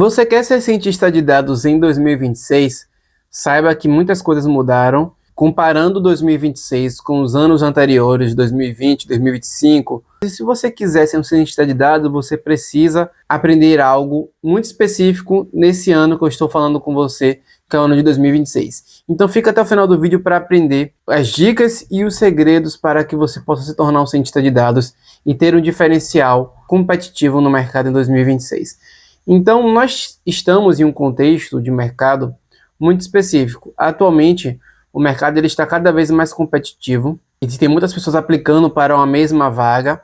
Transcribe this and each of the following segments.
Você quer ser cientista de dados em 2026? Saiba que muitas coisas mudaram. Comparando 2026 com os anos anteriores, 2020, 2025. E se você quiser ser um cientista de dados, você precisa aprender algo muito específico nesse ano que eu estou falando com você, que é o ano de 2026. Então fica até o final do vídeo para aprender as dicas e os segredos para que você possa se tornar um cientista de dados e ter um diferencial competitivo no mercado em 2026. Então nós estamos em um contexto de mercado muito específico. Atualmente, o mercado ele está cada vez mais competitivo. Existem muitas pessoas aplicando para uma mesma vaga.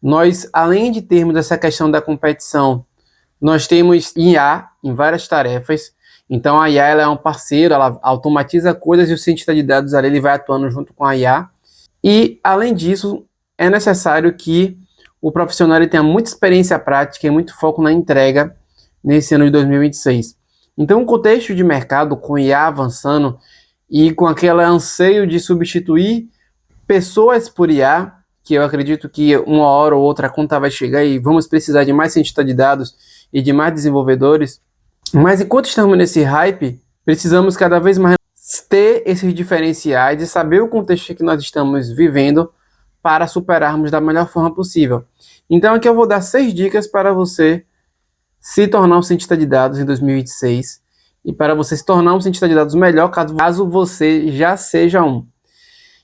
Nós, além de termos essa questão da competição, nós temos IA em várias tarefas. Então a IA ela é um parceiro, ela automatiza coisas e o cientista de dados ali, ele vai atuando junto com a IA. E, além disso, é necessário que o profissional ele tenha muita experiência prática e muito foco na entrega nesse ano de 2026. Então, o contexto de mercado com IA avançando e com aquele anseio de substituir pessoas por IA, que eu acredito que uma hora ou outra a conta vai chegar e vamos precisar de mais cientistas de dados e de mais desenvolvedores. Mas enquanto estamos nesse hype, precisamos cada vez mais ter esses diferenciais e saber o contexto que nós estamos vivendo para superarmos da melhor forma possível. Então aqui eu vou dar 6 dicas para você se tornar um cientista de dados em 2026 e para você se tornar um cientista de dados melhor, caso você já seja um.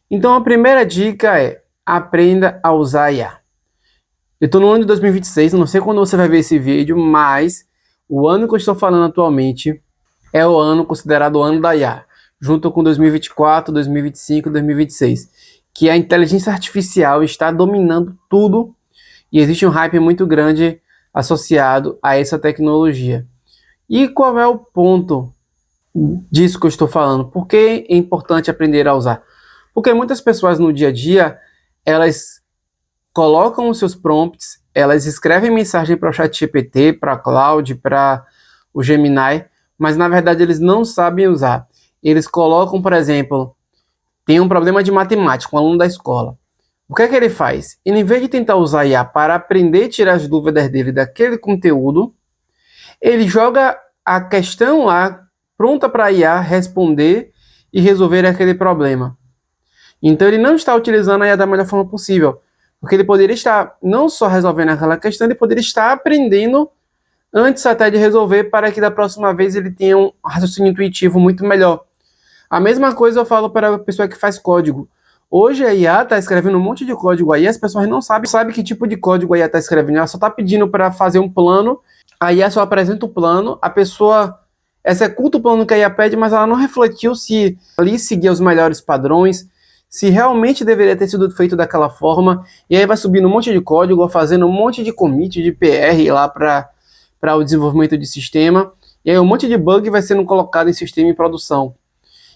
Então a primeira dica é: aprenda a usar IA. Eu estou no ano de 2026, não sei quando você vai ver esse vídeo, mas o ano que eu estou falando atualmente é o ano considerado o ano da IA, junto com 2024, 2025 e 2026, que a inteligência artificial está dominando tudo e existe um hype muito grande associado a essa tecnologia. E qual é o ponto disso que eu estou falando? Por que é importante aprender a usar? Porque muitas pessoas no dia a dia, elas colocam os seus prompts, elas escrevem mensagem para o ChatGPT, para a Claude, para o Gemini, mas na verdade eles não sabem usar. Eles colocam, por exemplo, tem um problema de matemática, um aluno da escola. O que é que ele faz? Ele, em vez de tentar usar IA para aprender e tirar as dúvidas dele daquele conteúdo, ele joga a questão lá pronta para a IA responder e resolver aquele problema. Então ele não está utilizando a IA da melhor forma possível, porque ele poderia estar não só resolvendo aquela questão, ele poderia estar aprendendo antes até de resolver, para que da próxima vez ele tenha um raciocínio intuitivo muito melhor. A mesma coisa eu falo para a pessoa que faz código. Hoje a IA está escrevendo um monte de código aí, as pessoas não sabem que tipo de código a IA está escrevendo, ela só está pedindo para fazer um plano, a IA só apresenta o plano, a pessoa executa o plano que a IA pede, mas ela não refletiu se ali seguia os melhores padrões, se realmente deveria ter sido feito daquela forma, e aí vai subindo um monte de código, fazendo um monte de commit, de PR lá para o desenvolvimento de sistema, e aí um monte de bug vai sendo colocado em sistema em produção.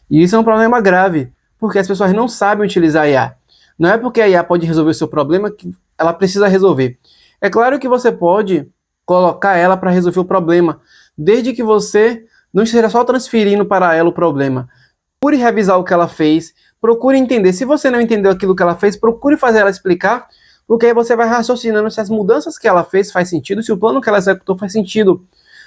E isso é um problema grave, porque as pessoas não sabem utilizar a IA. Não é porque a IA pode resolver o seu problema que ela precisa resolver. É claro que você pode colocar ela para resolver o problema, desde que você não esteja só transferindo para ela o problema. Procure revisar o que ela fez, procure entender. Se você não entendeu aquilo que ela fez, procure fazer ela explicar, porque aí você vai raciocinando se as mudanças que ela fez faz sentido, se o plano que ela executou faz sentido.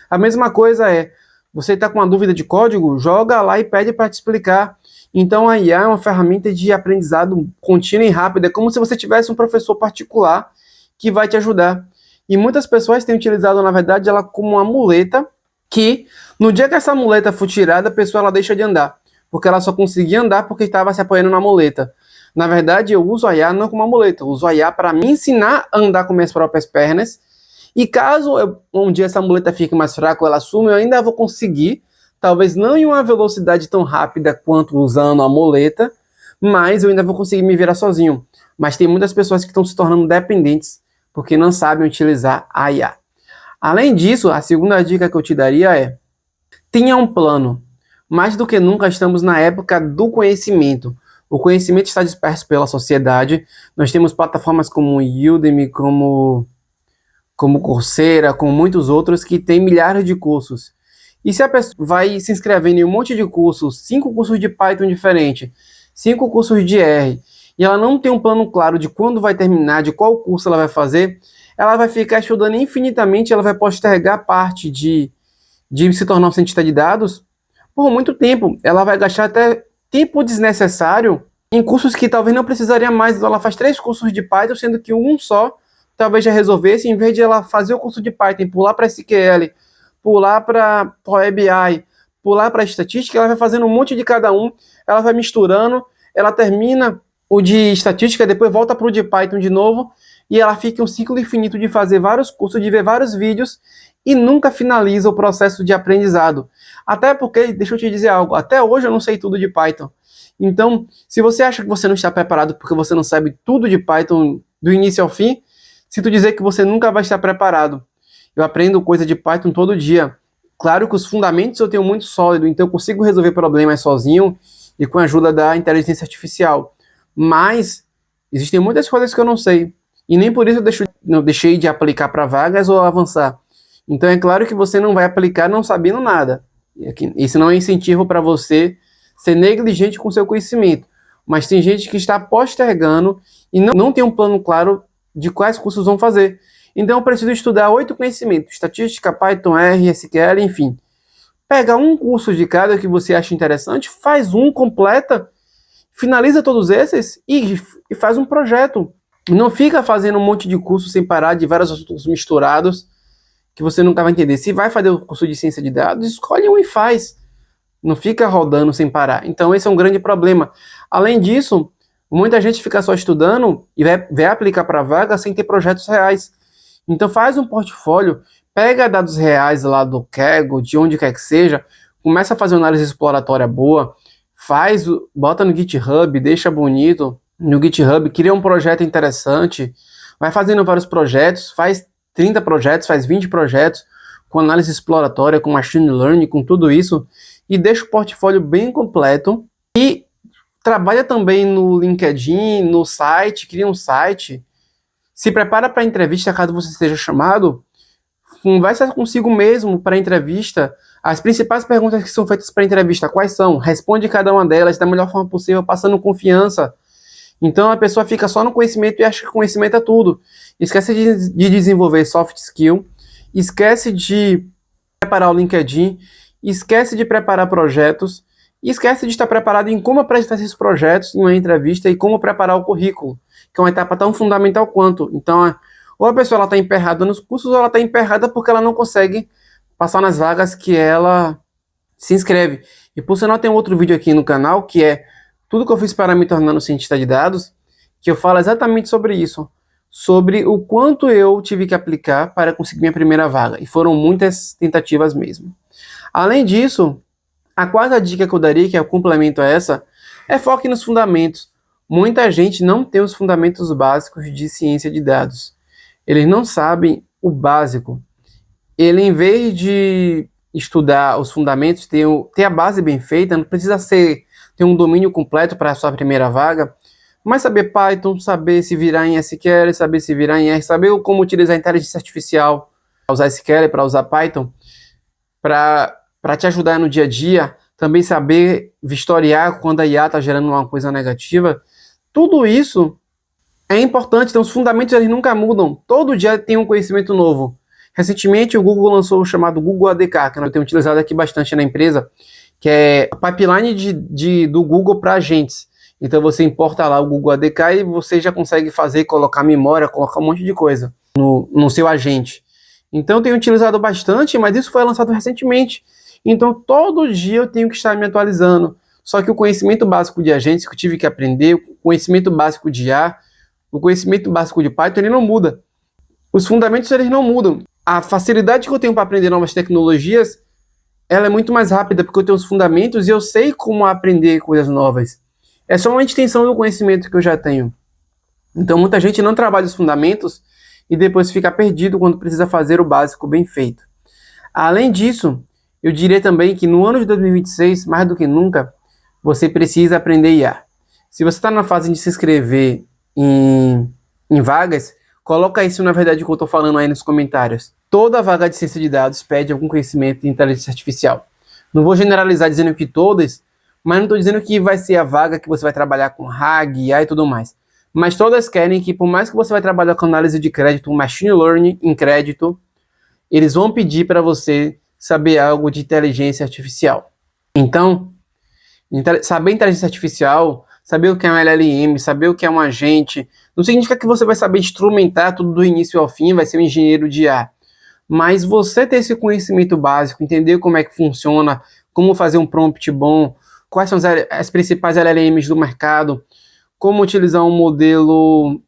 A mesma coisa é, você está com uma dúvida de código, joga lá e pede para te explicar. Então a IA é uma ferramenta de aprendizado contínuo e rápido, é como se você tivesse um professor particular que vai te ajudar. E muitas pessoas têm utilizado, na verdade, ela como uma muleta, que no dia que essa muleta for tirada, a pessoa ela deixa de andar, porque ela só conseguia andar porque estava se apoiando na muleta. Na verdade, eu uso a IA não como uma muleta, eu uso a IA para me ensinar a andar com minhas próprias pernas, e caso um dia essa muleta fique mais fraca ou ela suma, eu ainda vou conseguir, talvez não em uma velocidade tão rápida quanto usando a muleta, mas eu ainda vou conseguir me virar sozinho. Mas tem muitas pessoas que estão se tornando dependentes porque não sabem utilizar a IA. Além disso, a segunda dica que eu te daria é: tenha um plano. Mais do que nunca estamos na época do conhecimento. O conhecimento está disperso pela sociedade. Nós temos plataformas como Udemy, como Coursera, com muitos outros que têm milhares de cursos. E se a pessoa vai se inscrevendo em um monte de cursos, 5 cursos de Python diferentes, 5 cursos de R, e ela não tem um plano claro de quando vai terminar, de qual curso ela vai fazer, ela vai ficar estudando infinitamente, ela vai postergar parte de de se tornar um cientista de dados por muito tempo. Ela vai gastar até tempo desnecessário em cursos que talvez não precisaria mais. Então ela faz 3 cursos de Python, sendo que um só talvez já resolvesse, em vez de ela fazer o curso de Python, pular para SQL, pular para Power BI, pular para estatística, ela vai fazendo um monte de cada um, ela vai misturando, ela termina o de estatística, depois volta para o de Python de novo, e ela fica um ciclo infinito de fazer vários cursos, de ver vários vídeos, e nunca finaliza o processo de aprendizado. Até porque, deixa eu te dizer algo, até hoje eu não sei tudo de Python. Então, se você acha que você não está preparado porque você não sabe tudo de Python do início ao fim, sinto dizer que você nunca vai estar preparado. Eu aprendo coisa de Python todo dia. Claro que os fundamentos eu tenho muito sólido, então eu consigo resolver problemas sozinho e com a ajuda da inteligência artificial. Mas existem muitas coisas que eu não sei. E nem por isso eu deixei de aplicar para vagas ou avançar. Então é claro que você não vai aplicar não sabendo nada. Isso não é incentivo para você ser negligente com seu conhecimento. Mas tem gente que está postergando e não tem um plano claro de quais cursos vão fazer. Então eu preciso estudar 8 conhecimentos: estatística, Python, R, SQL, enfim. Pega um curso de cada que você acha interessante, faz um, completa, finaliza todos esses e faz um projeto. Não fica fazendo um monte de curso sem parar, de vários assuntos misturados, que você nunca vai entender. Se vai fazer o curso de ciência de dados, escolhe um e faz. Não fica rodando sem parar. Então esse é um grande problema. Além disso, muita gente fica só estudando e vai aplicar para vaga sem ter projetos reais. Então faz um portfólio, pega dados reais lá do Kaggle, de onde quer que seja, começa a fazer uma análise exploratória boa, bota no GitHub, deixa bonito no GitHub, cria um projeto interessante, vai fazendo vários projetos, faz 30 projetos, faz 20 projetos, com análise exploratória, com machine learning, com tudo isso, e deixa o portfólio bem completo, e trabalha também no LinkedIn, no site, cria um site, se prepara para a entrevista caso você seja chamado, conversa consigo mesmo para a entrevista, as principais perguntas que são feitas para a entrevista, quais são? Responde cada uma delas da melhor forma possível, passando confiança. Então a pessoa fica só no conhecimento e acha que conhecimento é tudo. Esquece de desenvolver soft skill, esquece de preparar o LinkedIn, esquece de preparar projetos, e esquece de estar preparado em como apresentar esses projetos em uma entrevista e como preparar o currículo, que é uma etapa tão fundamental quanto. Então, ou a pessoa está emperrada nos cursos, ou ela está emperrada porque ela não consegue passar nas vagas que ela se inscreve. E por sinal, tem um outro vídeo aqui no canal, que é tudo que eu fiz para me tornar um cientista de dados, que eu falo exatamente sobre isso, sobre o quanto eu tive que aplicar para conseguir minha primeira vaga. E foram muitas tentativas mesmo. Além disso, a quarta dica que eu daria, que é o complemento a essa, é foque nos fundamentos. Muita gente não tem os fundamentos básicos de ciência de dados. Eles não sabem o básico. Ele, em vez de estudar os fundamentos, ter a base bem feita, não precisa ter um domínio completo para a sua primeira vaga, mas saber Python, saber se virar em SQL, saber se virar em R, saber como utilizar a inteligência artificial para usar SQL, para usar Python, para te ajudar no dia a dia, também saber vistoriar quando a IA está gerando uma coisa negativa. Tudo isso é importante, então os fundamentos eles nunca mudam, todo dia tem um conhecimento novo. Recentemente o Google lançou o chamado Google ADK, que eu tenho utilizado aqui bastante na empresa, que é a pipeline do Google para agentes. Então você importa lá o Google ADK e você já consegue colocar memória, colocar um monte de coisa no seu agente. Então eu tenho utilizado bastante, mas isso foi lançado recentemente. Então todo dia eu tenho que estar me atualizando. Só que o conhecimento básico de agentes que eu tive que aprender, o conhecimento básico de IA, o conhecimento básico de Python, ele não muda. Os fundamentos eles não mudam. A facilidade que eu tenho para aprender novas tecnologias, ela é muito mais rápida, porque eu tenho os fundamentos e eu sei como aprender coisas novas. É só uma extensão do conhecimento que eu já tenho. Então muita gente não trabalha os fundamentos e depois fica perdido quando precisa fazer o básico bem feito. Além disso, eu diria também que no ano de 2026, mais do que nunca, você precisa aprender IA. Se você está na fase de se inscrever em vagas, coloca isso na verdade que eu estou falando aí nos comentários. Toda vaga de ciência de dados pede algum conhecimento de inteligência artificial. Não vou generalizar dizendo que todas, mas não estou dizendo que vai ser a vaga que você vai trabalhar com RAG, IA e tudo mais. Mas todas querem que, por mais que você vai trabalhar com análise de crédito, machine learning em crédito, eles vão pedir para você saber algo de inteligência artificial. Então, saber inteligência artificial, saber o que é um LLM, saber o que é um agente, não significa que você vai saber instrumentar tudo do início ao fim, vai ser um engenheiro de IA. Mas você ter esse conhecimento básico, entender como é que funciona, como fazer um prompt bom, quais são as principais LLMs do mercado, como utilizar um modelo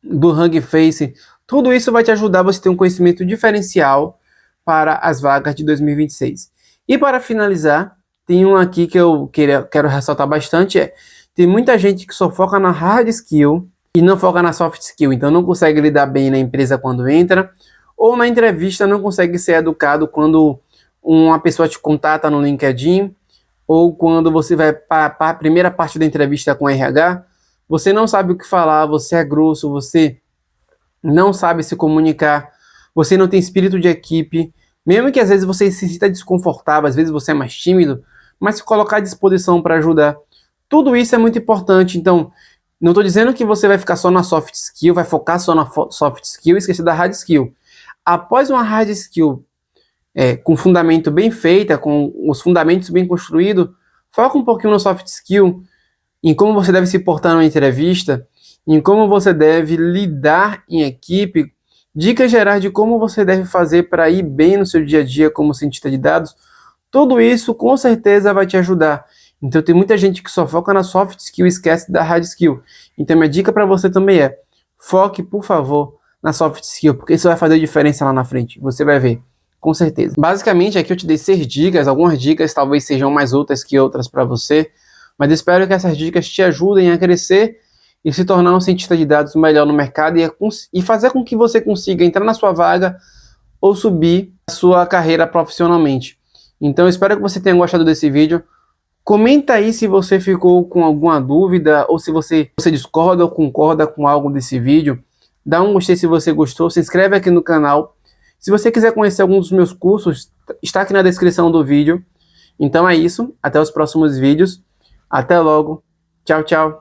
do Hugging Face, tudo isso vai te ajudar você a ter um conhecimento diferencial para as vagas de 2026. E para finalizar, tem um aqui que eu quero ressaltar bastante, tem muita gente que só foca na hard skill e não foca na soft skill, então não consegue lidar bem na empresa quando entra, ou na entrevista não consegue ser educado quando uma pessoa te contata no LinkedIn, ou quando você vai para a primeira parte da entrevista com RH, você não sabe o que falar, você é grosso, você não sabe se comunicar, você não tem espírito de equipe, mesmo que às vezes você se sinta desconfortável, às vezes você é mais tímido, mas se colocar à disposição para ajudar. Tudo isso é muito importante, então não estou dizendo que você vai ficar só na soft skill, vai focar só na soft skill e esquecer da hard skill. Após uma hard skill com fundamento bem feita, com os fundamentos bem construídos, foca um pouquinho no soft skill, em como você deve se portar numa entrevista, em como você deve lidar em equipe, dicas gerais de como você deve fazer para ir bem no seu dia a dia como cientista de dados. Tudo isso com certeza vai te ajudar. Então tem muita gente que só foca na soft skill e esquece da hard skill. Então minha dica para você também é: foque, por favor, na soft skill, porque isso vai fazer diferença lá na frente. Você vai ver, com certeza. Basicamente aqui eu te dei 6 dicas, algumas dicas talvez sejam mais úteis que outras para você, mas espero que essas dicas te ajudem a crescer e se tornar um cientista de dados melhor no mercado e fazer com que você consiga entrar na sua vaga ou subir a sua carreira profissionalmente. Então eu espero que você tenha gostado desse vídeo. Comenta aí se você ficou com alguma dúvida ou se você discorda ou concorda com algo desse vídeo. Dá um gostei se você gostou, se inscreve aqui no canal. Se você quiser conhecer algum dos meus cursos, está aqui na descrição do vídeo. Então é isso, até os próximos vídeos. Até logo. Tchau, tchau.